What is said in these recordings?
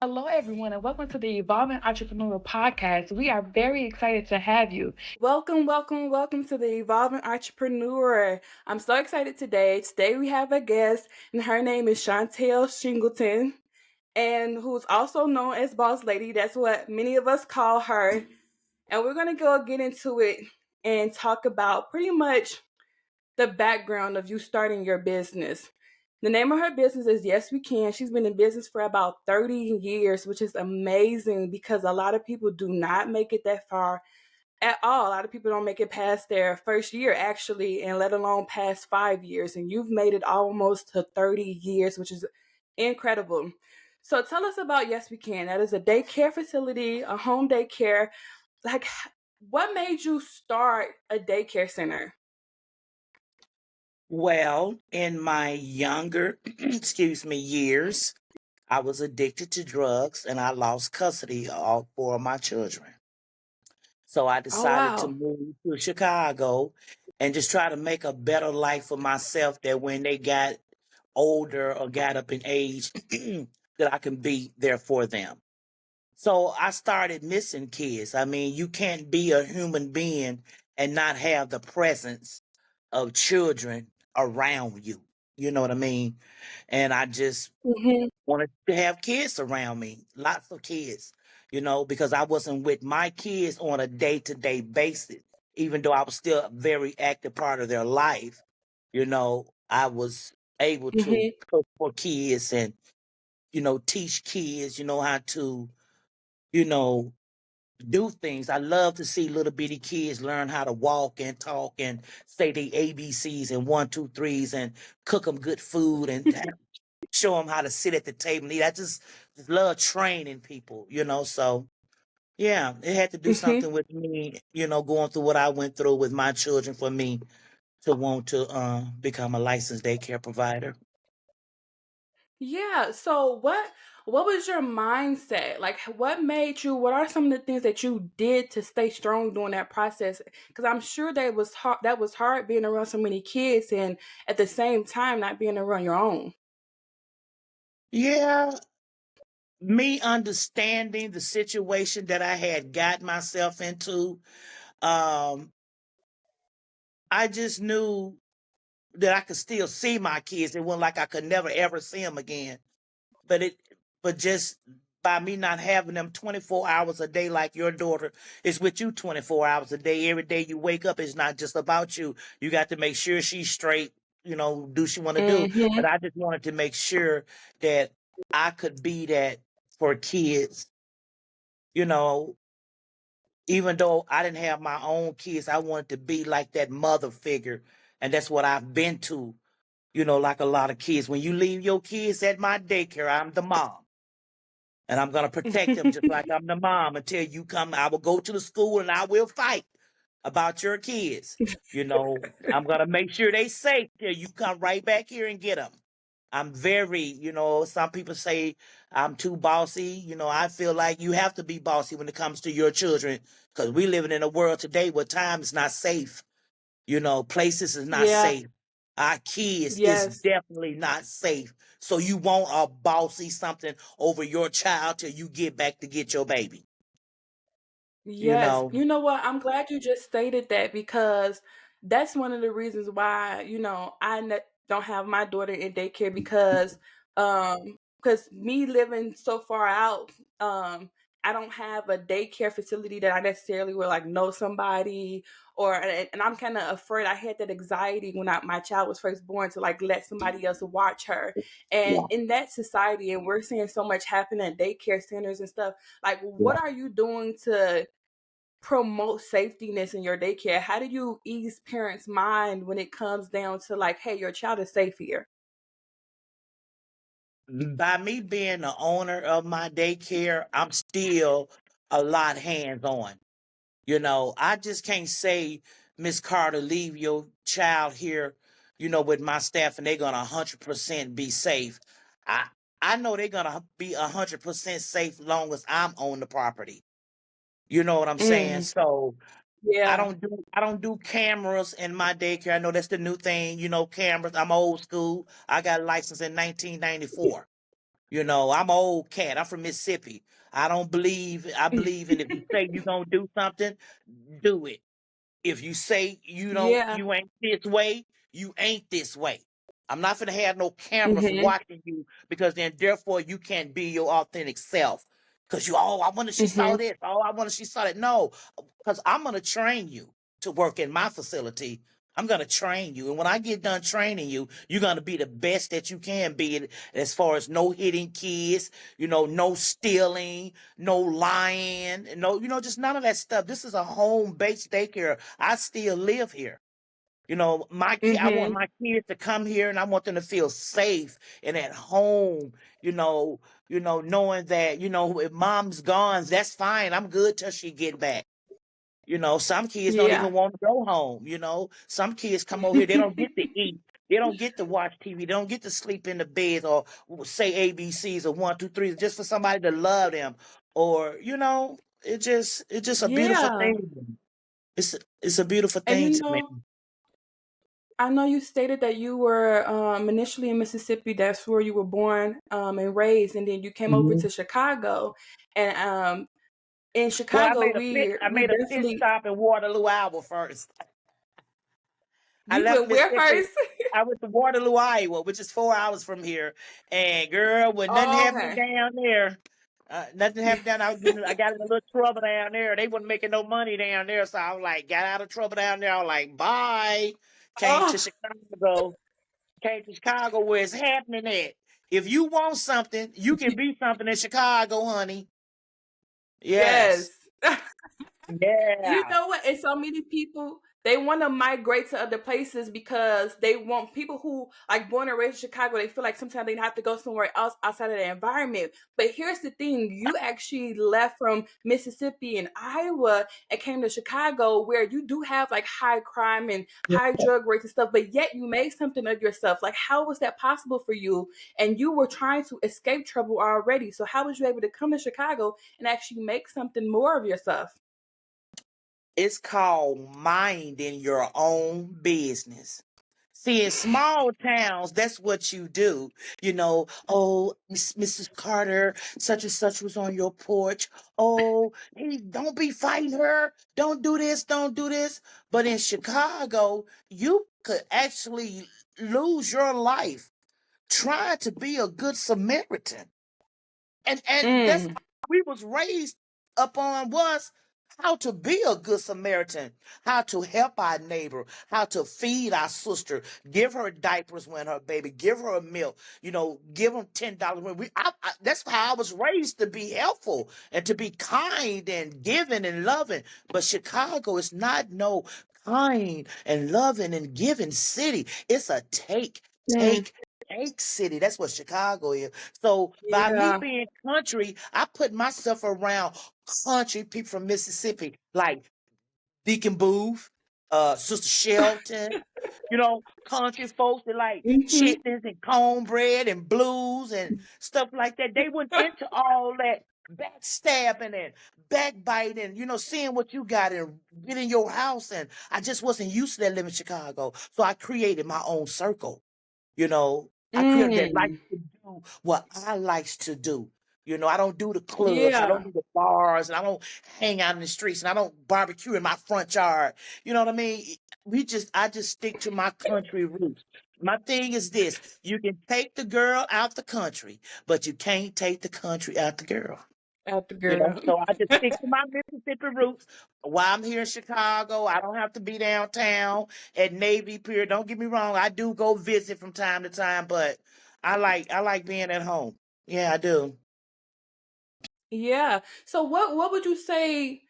Hello, everyone, and welcome to the Evolving Entrepreneur Podcast. We are very excited to have you. Welcome, welcome, welcome to the Evolving Entrepreneur. I'm so excited today. Today we have a guest, and her name is Shantaile Shingleton, and who's also known as Boss Lady. That's what many of us call her. And we're gonna go get into it and talk about pretty much the background of you starting your business. The name of her business is Yes We Can. She's been in business for about 30 years, which is amazing because a lot of people do not make it that far at all. A lot of people don't make it past their first year, actually, and let alone past 5 years. And you've made it almost to 30 years, which is incredible. So tell us about Yes We Can. That is a daycare facility, a home daycare. Like, what made you start a daycare center? Well, in my younger, excuse me, years, I was addicted to drugs and I lost custody of all four of my children. So I Oh, decided to wow. move to Chicago and just try to make a better life for myself that when they got older or got up in age, that I can be there for them. So I started missing kids. I mean, you can't be a human being and not have the presence of children around you. You know what I mean? And I just Hmm. wanted to have kids around me, lots of kids, because I wasn't with my kids on a day to day basis, even though I was still a very active part of their life. I was able to Hmm. cook for kids and, teach kids, how to, you know, do things. I love to see little bitty kids learn how to walk and talk and say the ABCs and one, two, threes and cook them good food and show them how to sit at the table and eat. I just love training people, So yeah, it had to do Hmm. something with me, going through what I went through with my children for me to want to become a licensed daycare provider. Yeah. So what was your mindset? Like what made you what are some of the things that you did to stay strong during that process? Cuz I'm sure that was hard being around so many kids and at the same time not being around your own. Yeah, me understanding the situation that I had got myself into, um, I just knew that I could still see my kids. It wasn't like I could never ever see them again. But just by me not having them 24 hours a day like your daughter is with you 24 hours a day. Every day you wake up, it's not just about you. You got to make sure she's straight, do she want to do. Mhm. But I just wanted to make sure that I could be that for kids, you know, even though I didn't have my own kids, I wanted to be like that mother figure. And that's what I've been to, like a lot of kids. When you leave your kids at my daycare, I'm the mom. And I'm going to protect them just like I'm the mom until you come. I will go to the school and I will fight about your kids. I'm going to make sure they safe till you come right back here and get them. I'm very, some people say I'm too bossy. I feel like you have to be bossy when it comes to your children because we living in a world today where time is not safe. Places is not Yeah. safe. Our kids is Yes. definitely not safe. So you want a bossy something over your child till you get back to get your baby. You Yes. know, You know what? I'm glad you just stated that because that's one of the reasons why, don't have my daughter in daycare because me living so far out, I don't have a daycare facility that I necessarily would like know somebody or and I'm kind of afraid. I had that anxiety when my child was first born to like let somebody else watch her. And yeah, in that society, and we're seeing so much happen at daycare centers and stuff, like what yeah. are you doing to promote safetyness in your daycare? How do you ease parents' mind when it comes down to like, hey, your child is safe here? By me being the owner of my daycare, I'm still a lot hands on. I just can't say, Miss Carter, leave your child here, with my staff and they're gonna 100% be safe. I I know they're gonna be 100% safe long as I'm on the property. You know what I'm saying? Mm, So yeah. I don't do cameras in my daycare. I know that's the new thing, cameras. I'm old school. I got a license in 1994. I'm an old cat. I'm from Mississippi. I believe in if you say you're gonna do something, do it. If you say Yeah. you ain't this way, you ain't this way. I'm not gonna have no cameras Mhm. watching you because then therefore you can't be your authentic self. Cause I wonder she saw Mhm. this. Oh, I wonder she saw that. No, because I'm gonna train you to work in my facility. I'm gonna train you, and when I get done training you, you're gonna be the best that you can be as far as no hitting kids, no stealing, no lying, no, just none of that stuff. This is a home-based daycare. I still live here. I want Mhm. my kids to come here and I want them to feel safe and at home, you know, knowing that, if mom's gone, that's fine. I'm good till she get back. Some kids don't Yeah. even want to go home. Some kids come over here, they don't get to eat. They don't get to watch TV. They don't get to sleep in the bed or say ABCs or one, two, three, just for somebody to love them. Or, it's just a beautiful Yeah. thing. It's a beautiful And thing to me. I know you stated that you were initially in Mississippi. That's where you were born and raised, and then you came over Mhm. to Chicago. And in Well, Chicago, I we made a pit definitely stop in Waterloo, Iowa first. I you left went where Mississippi. first? I went to Waterloo, Iowa, which is 4 hours from here. And girl, when nothing Oh, happened okay. down there, nothing happened down. I got in a little trouble down there. They wasn't making no money down there, so I was like, got out of trouble down there. I was like, bye. Came to Oh, Chicago. Came to Chicago where it's happening at. If you want something, you can be something in Chicago, honey. Yes. yes. You Yeah. know what? And so many people they want to migrate to other places because they want people who like born and raised in Chicago. They feel like sometimes they have to go somewhere else outside of their environment. But here's the thing: you actually left from Mississippi and Iowa and came to Chicago, where you do have like high crime and high drug rates and stuff. But yet you made something of yourself. Like, how was that possible for you? And you were trying to escape trouble already. So how was you able to come to Chicago and actually make something more of yourself? It's called minding your own business. See, in small towns, that's what you do. Oh, Mrs. Carter, such and such was on your porch. Oh, hey, don't be fighting her. Don't do this, don't do this. But in Chicago, you could actually lose your life trying to be a good Samaritan. And that's Mm. we was raised upon was how to be a good Samaritan, how to help our neighbor, how to feed our sister, give her diapers when her baby, give her a milk, give them $10 when that's how I was raised to be helpful and to be kind and giving and loving. But Chicago is not no kind and loving and giving city. It's a Mm. take city. That's what Chicago is. So by me Yeah. being country, I put myself around country people from Mississippi, like Deacon Booth, Sister Shelton, country folks that like Mhm. chitlins and cornbread and blues and stuff like that. They went into all that backstabbing and backbiting, seeing what you got and get in your house. And I just wasn't used to that living in Chicago. So I created my own circle. I created that like Mm. to do what I likes to do. I don't do the clubs, I don't Yeah. do the bars, and I don't hang out in the streets, and I don't barbecue in my front yard. You know what I mean? I just stick to my country roots. My thing is this: you can take the girl out the country, but you can't take the country out the girl. Out the girl. So I just stick to my Mississippi roots. While I'm here in Chicago, I don't have to be downtown at Navy Pier. Don't get me wrong, I do go visit from time to time, but I like being at home. Yeah, I do. Yeah. So what would you say?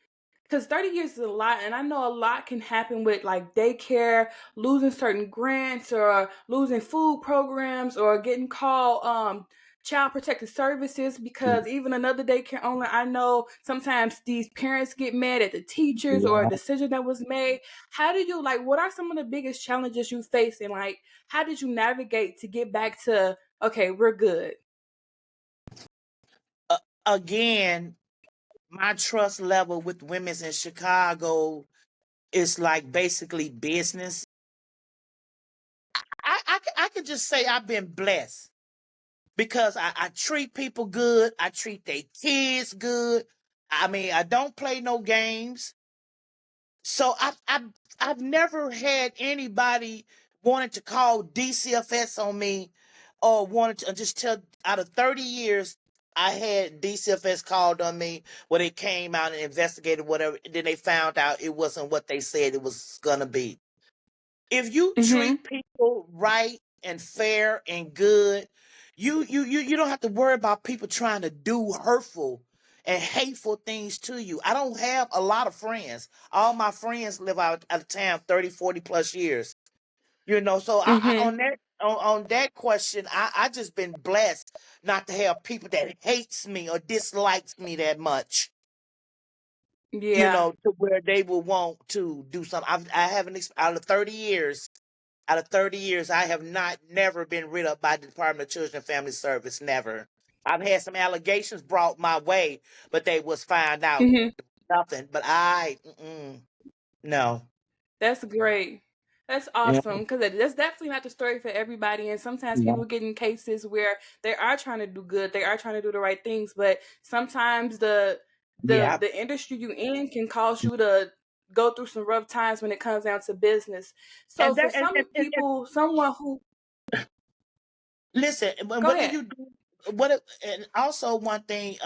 Because 30 years is a lot, and I know a lot can happen with like daycare, losing certain grants, or losing food programs, or getting called child protective services. Because even another daycare owner, I know sometimes these parents get mad at the teachers or a Yeah. decision that was made. How did you like? What are some of the biggest challenges you face, and like how did you navigate to get back to okay, we're good? Uh, Again, my trust level with women's in Chicago is like basically business. I could just say I've been blessed because I treat people good. I treat their kids good. I mean, I don't play no games. So I've never had anybody wanted to call DCFS on me or wanted to just tell out of 30 years I had DCFS called on me where they came out and investigated whatever, and then they found out it wasn't what they said it was gonna be. If you Mhm. treat people right and fair and good, you don't have to worry about people trying to do hurtful and hateful things to you. I don't have a lot of friends. All my friends live out of town 30, 40 plus years. So I Mhm. on that question, I just been blessed not to have people that hates me or dislikes me that much. Yeah. To where they will want to do something. I haven't out of 30 years. Out of 30 years, I have never been rid of by the Department of Children and Family Service. Never. I've had some allegations brought my way, but they was found out Mhm. nothing. But no. That's great. That's Yeah, awesome because that's definitely not the story for everybody. And sometimes yeah, people get in cases where they are trying to do good, they are trying to do the right things, but sometimes the yeah. the industry you in can cause you to go through some rough times when it comes down to business. So And for that some and people, someone who listen, go whether ahead. you do and also one thing,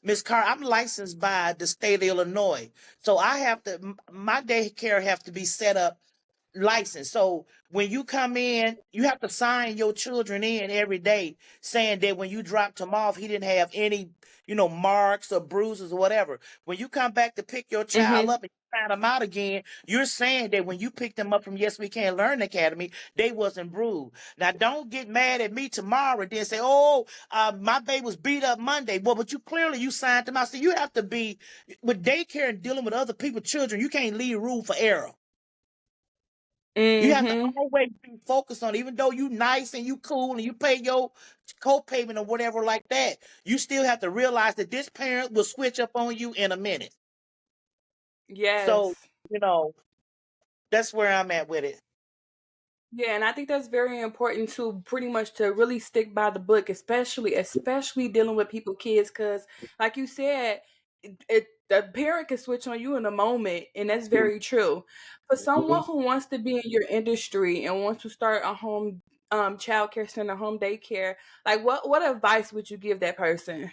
Miss Carr, I'm licensed by the state of Illinois, so I have to my daycare have to be set up license. So when you come in, you have to sign your children in every day saying that when you dropped him off, he didn't have any, marks or bruises or whatever. When you come back to pick your child Mhm. up and find them out again, you're saying that when you picked them up from Yes We Can Learn Academy, they wasn't bruised. Now don't get mad at me tomorrow and then say, oh, my baby was beat up Monday. Well, but you signed them out. So you have to be with daycare and dealing with other people's children, you can't leave room for error. You have to Mhm. always be focused on, even though you nice and you cool and you pay your co-payment or whatever like that, you still have to realize that this parent will switch up on you in a minute. So, Yes. you know, that's where I'm at with it. Yeah, and I think that's very important to pretty much to really stick by the book, especially dealing with people, kids, because like you said, the parent can switch on you in a moment, and that's very true. For someone who wants to be in your industry and wants to start a home child care center, home daycare, like what advice would you give that person?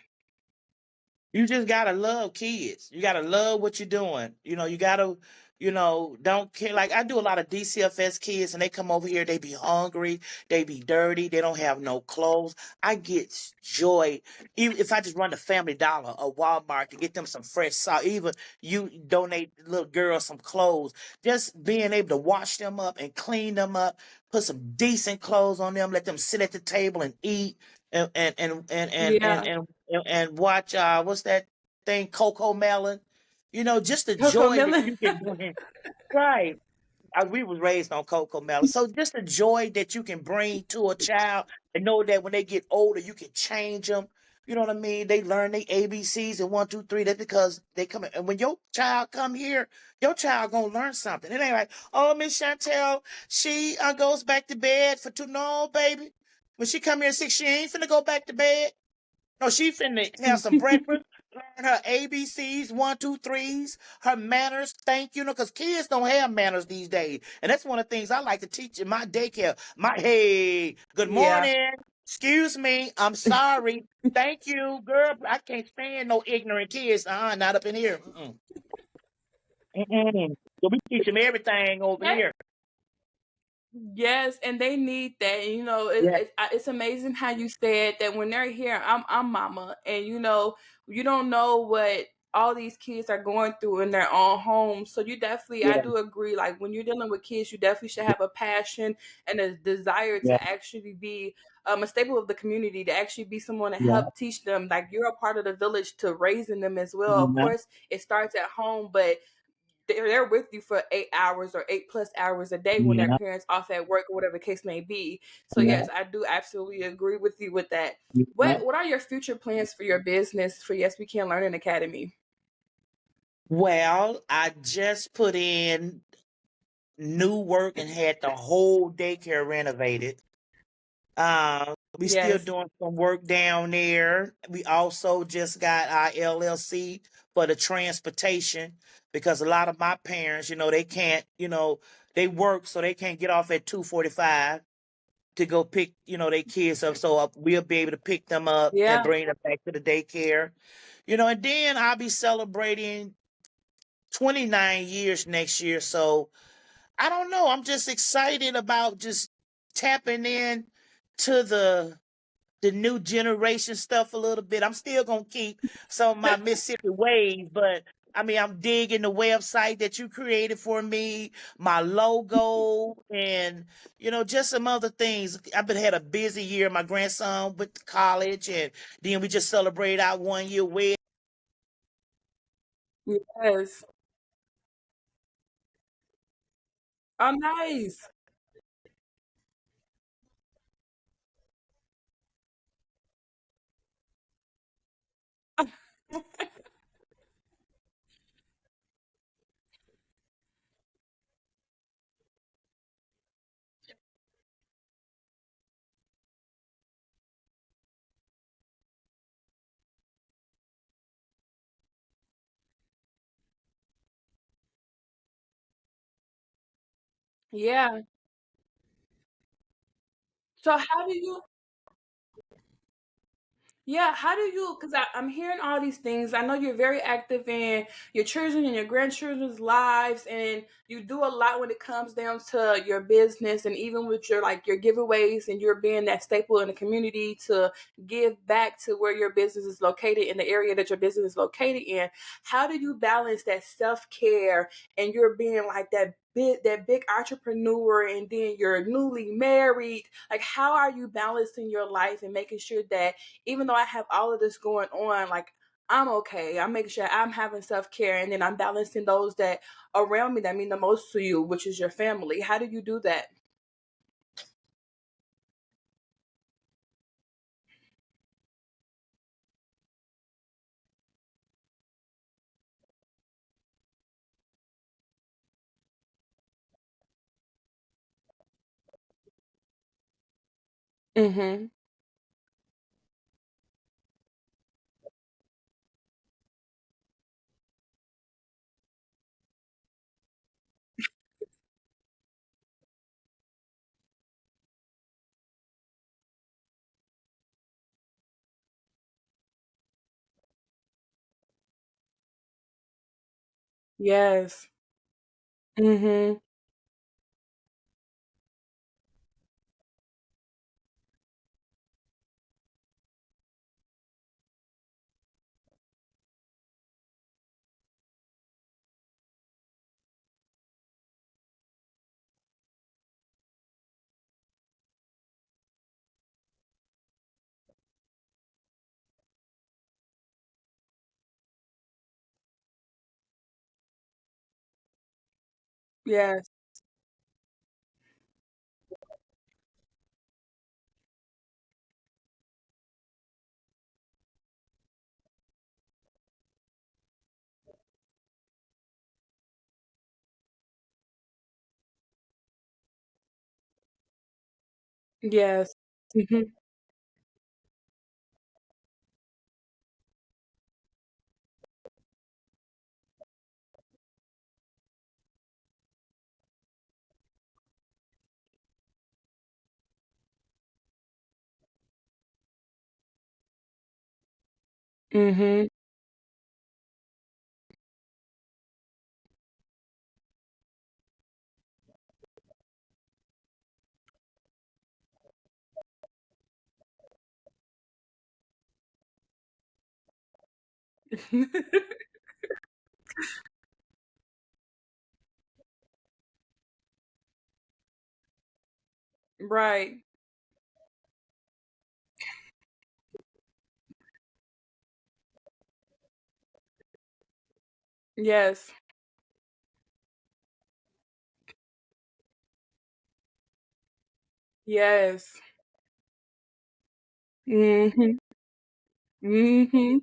You just gotta love kids. You gotta love what you're doing. You gotta, don't care. Like I do a lot of DCFS kids, and they come over here. They be hungry. They be dirty. They don't have no clothes. I get joy, even if I just run to Family Dollar or Walmart to get them some fresh salt. Even you donate little girls some clothes. Just being able to wash them up and clean them up, put some decent clothes on them, let them sit at the table and eat Yeah, and watch what's that thing, Coco Melon. Just the Coco joy that Melon. you can bring. Right. We was raised on Coco Melon. So just the joy that you can bring to a child and know that when they get older, you can change them. You know what I mean? They learn their ABCs and one, two, three. That's because they come in. And when your child come here, your child gonna learn something. It ain't like, oh, Miss Chantel, she goes back to bed for two. No, baby. When she come here at 6, she ain't finna go back to bed. No, she finna have some breakfast, learn her ABCs, one, two, threes, her manners, thank you, because kids don't have manners these days. And that's one of the things I like to teach in my daycare. Hey, good Yeah. morning, excuse me, I'm sorry, thank you, girl. I can't stand no ignorant kids. Not up in here. Mm-mm. Mm-mm. So we teach them everything over here. Yes, and they need that. And, Yeah, it's amazing how you said that when they're here, I'm mama, and you don't know what all these kids are going through in their own homes. So you definitely, I yeah, do agree. Like when you're dealing with kids, you definitely should have a passion and a desire yeah, to actually be a staple of the community, to actually be someone to yeah, help teach them. Like you're a part of the village to raising them as well. Of yeah, course, it starts at home, but they're with you for 8 hours or 8+ hours a day when their yeah, parents off at work or whatever the case may be. So yeah, yes, I do absolutely agree with you with that. yeah. What are your future plans for your business for Yes We Can Learning Academy? Well, I just put in new work and had the whole daycare renovated. We still Yes. doing some work down there. We also just got our LLC for the transportation because a lot of my parents, they can't, they work so they can't get off at 2:45 to go pick, their kids up. So we'll be able to pick them up and Yeah. bring them back to the daycare. And then I'll be celebrating 29 years next year. So I don't know. I'm just excited about just tapping in to the new generation stuff a little bit. I'm still gonna keep some of my Mississippi ways, but I mean, I'm digging the website that you created for me, my logo, and just some other things. I've been had a busy year. My grandson went to college, and then we just celebrated our 1 year wedding. Yes. Oh, nice. Yeah. So how do you Yeah, how do you? Because I'm hearing all these things. I know you're very active in your children and your grandchildren's lives, and you do a lot when it comes down to your business, and even with your giveaways, and you're being that staple in the community to give back to where your business is located in the area that your business is located in. How do you balance that self care and you're being like that big entrepreneur, and then you're newly married? Like, how are you balancing your life and making sure that even though I have all of this going on, like I'm okay. I'm making sure I'm having self care, and then I'm balancing those that around me that mean the most to you, which is your family. How do you do that? Mm-hmm. Yes. Mm-hmm. Yes. Yes. Mm-hmm. Mm-hmm. Right. Yes. Yes. Mm-hmm. Mm-hmm.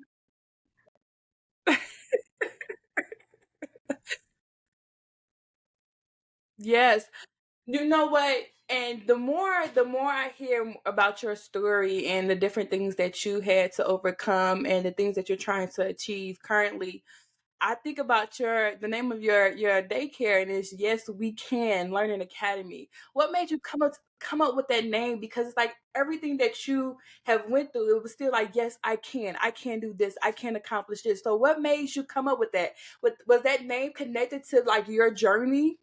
Yes. You know what? And the more I hear about your story and the different things that you had to overcome and the things that you're trying to achieve currently, I think about the name of your daycare, and it's Yes We Can Learning Academy. What made you come up with that name? Because it's like everything that you have went through, it was still like, yes, I can do this, I can accomplish this. So what made you come up with that? Was that name connected to like your journey?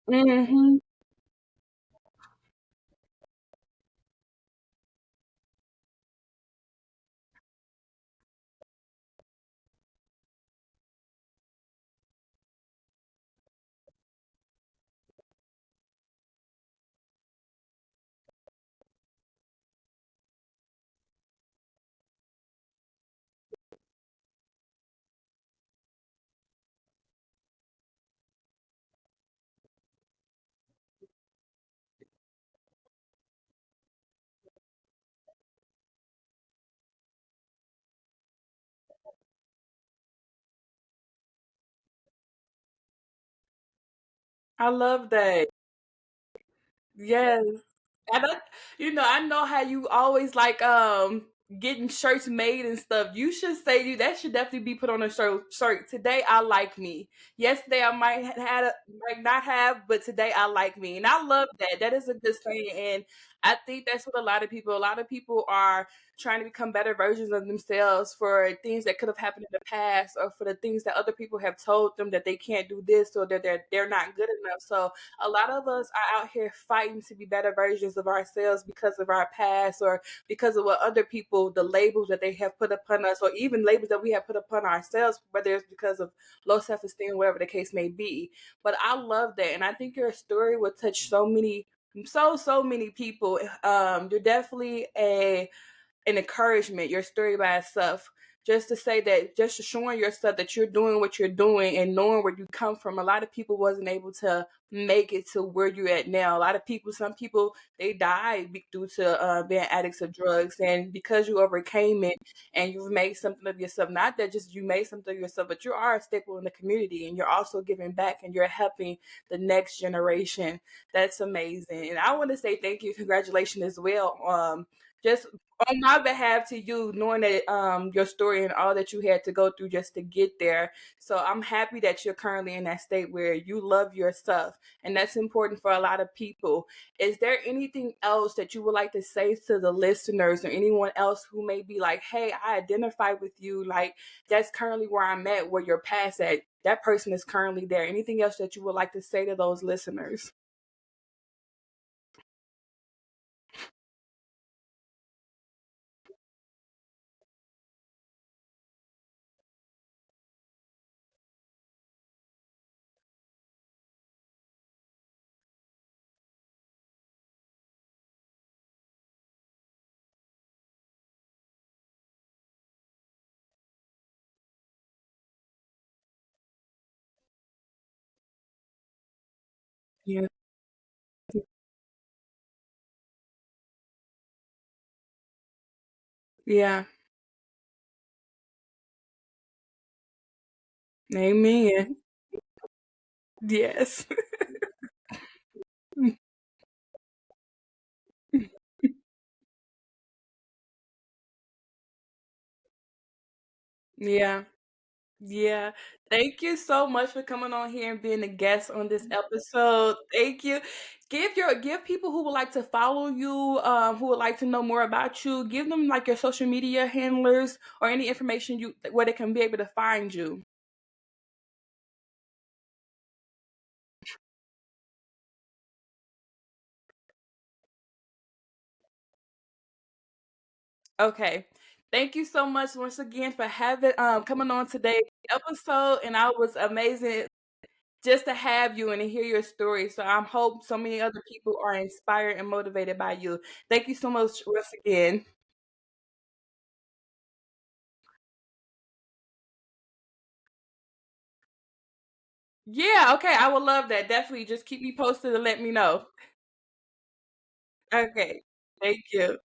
Hmm. I love that. Yes. And I know how you always like getting shirts made and stuff. You should say that should definitely be put on a shirt. Today I like me. Yesterday I might not have, but today I like me. And I love that. That is a good saying. And I think that's what a lot of people are trying to become better versions of themselves for things that could have happened in the past, or for the things that other people have told them that they can't do this, or that they're not good enough. So a lot of us are out here fighting to be better versions of ourselves because of our past, or because of what other people, the labels that they have put upon us, or even labels that we have put upon ourselves, whether it's because of low self-esteem, whatever the case may be. But I love that. And I think your story will touch so many people. You're definitely a an encouragement, your story by itself. Just to say that, just showing yourself that you're doing what you're doing and knowing where you come from. A lot of people wasn't able to make it to where you're at now. A lot of people, some people, they died due to being addicts of drugs. And because you overcame it and you've made something of yourself, not that just you made something of yourself, but you are a staple in the community, and you're also giving back and you're helping the next generation. That's amazing. And I want to say thank you, congratulations as well. Just on my behalf to you, knowing that your story and all that you had to go through just to get there. So I'm happy that you're currently in that state where you love your stuff, and that's important for a lot of people. Is there anything else that you would like to say to the listeners, or anyone else who may be like, hey, I identify with you, like that's currently where I'm at, where you're past at, that person is currently there. Anything else that you would like to say to those listeners? Yeah. Yeah. Amen. Yes. Yeah. Yeah. Thank you so much for coming on here and being a guest on this episode. Thank you. Give people who would like to follow you, who would like to know more about you, give them like your social media handlers or any information you where they can be able to find you. Okay. Thank you so much once again for having coming on today's episode, and I was amazing just to have you and to hear your story. So I hope so many other people are inspired and motivated by you. Thank you so much once again. Yeah, okay, I would love that. Definitely just keep me posted and let me know. Okay. Thank you.